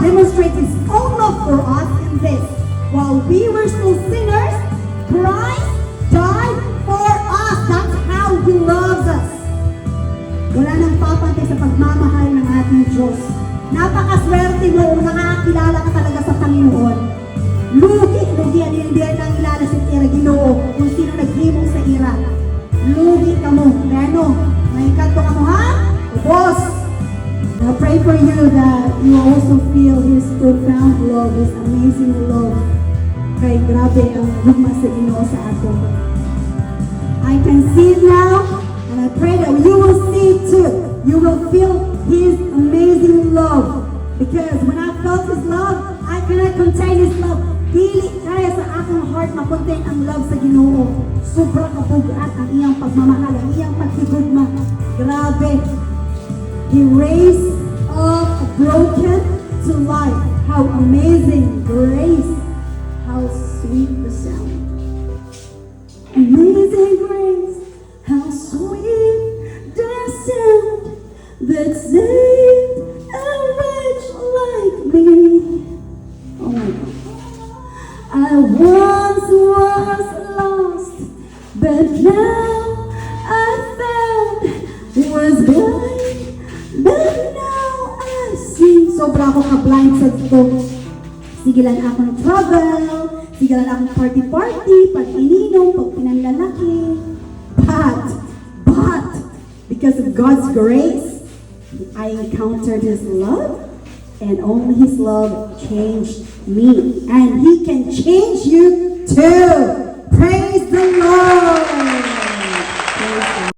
demonstrates His own love for us in this. While we were still sinners, Christ died for us. That's how He loves us. Wala nang papantay sa pagmamahal ng ating Diyos. Napakaswerte mo kung nakakilala ka talaga sa Panginoon. Lugi ang hindi nang ilala si Ira Ginoo kung sino naghimong sa ira. Lugi ka mo. Pero, may kanto ka mo, ha? Boss! I pray for you that you also feel His profound love, His amazing love. Kay grabe ang hugma sa Ginoo sa ato. I can see it now, and I pray that you will see it too. You will feel His amazing love. Because when I felt His love, I cannot contain His love. Dili kaya sa akong heart makontain ang love sa Ginoo. Sobrang kabugat ang iyang pagmamahal, ang iyang paghigugma. Grabe. He raised up a broken to life. How amazing grace. How sweet the sound. Amazing grace. How sweet the sound that saved a wretch like me. Oh my God. I once was lost, but now I found. Was blind, but now I see. Sobra ako ka-blind sa dito. Sigilan ako ng travel, sigilan ako ng party-party, pag-ininom, pag-pinanlalaki. But, because of God's grace, I encountered His love, and only His love changed me. And He can change you too. Praise the Lord.